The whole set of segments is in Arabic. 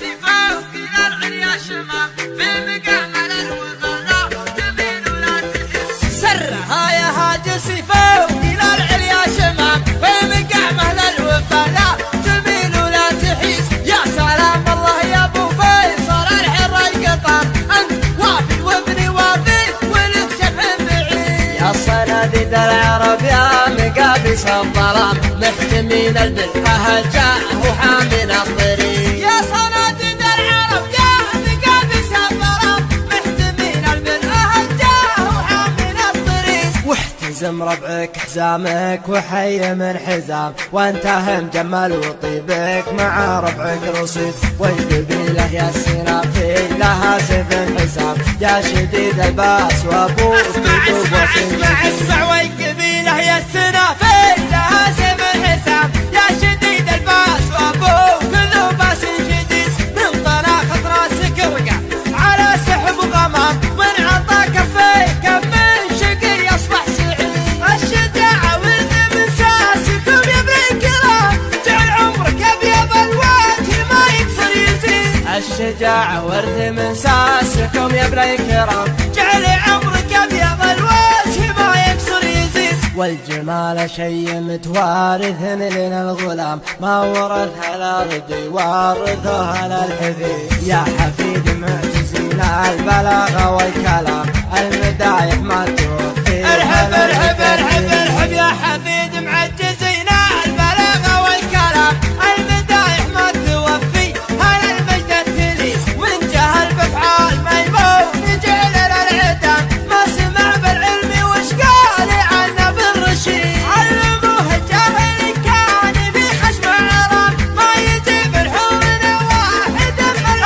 السيفة وقيل العليا شمام في مقامل الوفلا تميل ولا تحيد سرها يا هاج السيفة وقيل العليا شمام في مقامل الوفلا تميل ولا تحيد يا سلام الله يا ابو فيصل الحر القطار انت وافي وابني وافي ولك شبه بعيد يا صناديد العرب يا مقابس الظلام محتمين البلحة جاء وحامل الطريق يا صناديد العرب يا مقابس الظلام محتمين البلحة جاء وحامل الطريق واحتزم ربعك حزامك وحي من حزام وانتهى مجمل وطيبك مع ربعك رصيد والقبيلة يا السنافي لها سيف حسام يا شديد الباس وابوك اسمع والقبيلة يا السنافي لها سيف حسام يا شديد الباس وابوك ذو باس شديد من طلاقة راسك وقع على سحب غمام من عطى كفيك من شقي اصبح سعيد الشجاعة ورد من ساسكم يا ابن الكرام جعل عمرك ابيض الوجه ما يكسر يزيد الشجاعة ورد من ساسكم يا ابن الكرام جعل عمرك ابيض الوجه ما يكسر يزيد والجمال شيء متوارث لنا الغلام ما ورثها الارض يورثها للحفيد يا حفيد معجزين البلاغة والكلام المدايح ما توفي ارحب ارحب ارحب ارحب يا حفيد معجزين البلاغة والكلام المدايح ما توفي هل المجد التلي من جهل بفعال ميمون جعل للعدام ما سمع بالعلم وش قال عنه بالرشيد علموه الجاهل كان في خشم عرام ما يجيب الحور واحد من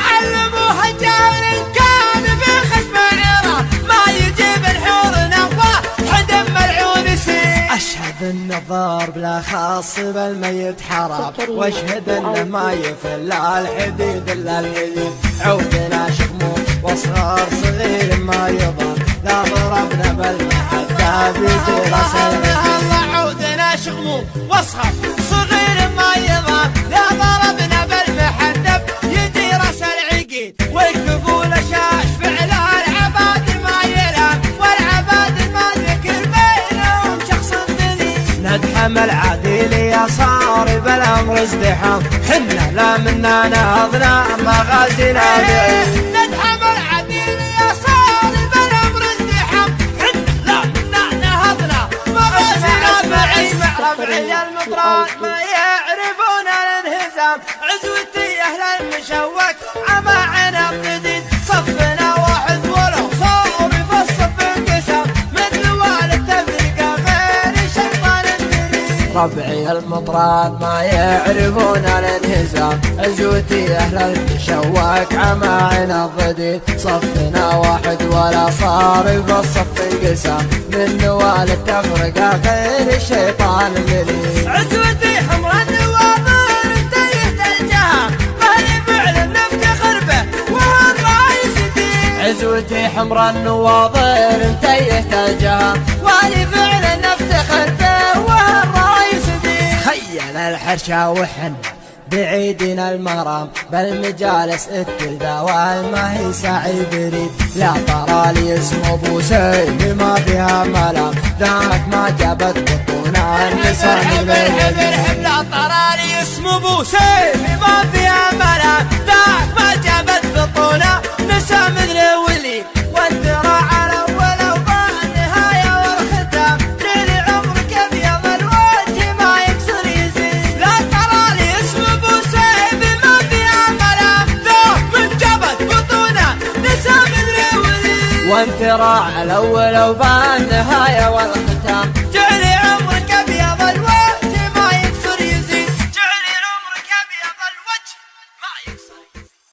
علموه الجاهل كان في خشم عرام ما يجيب الحور واحد ملعون سيد اشهد ان الضار بلا خاص بالميت حرام واشهد انه ما يفل الحديد الا الحديد عودنا شغمون واصغار صغير ما يضر لا ضربنا بالمحدة بيجي راس الله عودنا شغمون واصغر صغير ما يضر لا ضربنا بالمحدة يجي راس العقيد والكفول شاش فعل العباد ما يلام والعباد ما ذكر بينهم شخص دليل ندحم العديل يا صار بالامر ازدحام حنا لا منا نهضنا مغازينا بعيد ندحم العديل يا صار بالامر ازدحام حنا لا منا نهضنا مغازينا بعيد اسمع ربعي المطران ما يعرفون الانهزام عزوتي اهل المشوك عما عنا بديد صفنا واحد ولو صار في الصف انقسام مثل والد تفرقه غير شيطان الدريد ربعي المطران ما يعرفون الانهزام عزوتي اهل المشوك عما عنا ضديد صفنا واحد ولا صار في الصف انقسام من نوال التفرقه غير الشيطان المريد عزوتي حمر النواظر انتهت الجهام مالي فعل نفتخر به وهو الرئيس دين عزوتي حمر النواظر انتهت الجهام والي فعل نفتخر به وهو الرئيس دين خيل الحرشة وحن بعيدنا المرام بالمجالس التلداوى ما هي سعي بريد لا ترى لي اسم ابو سيد ما فيها ملام ذاك ما جابت بطونا النساء الحب لا ترى لي اسم ابو سيد ما فيها ملام ذاك ما جابت بطونا نساء مثل ولي والذراع على ولو بالنهايه والختام ليل عمرك ابيض الوجه ما يكسر يزيد لا ترى لي اسم ابو سيد ما فيها ملام ذاك من جابت بطونا نساء مثل ولي والذراع على ولو بالنهايه والختام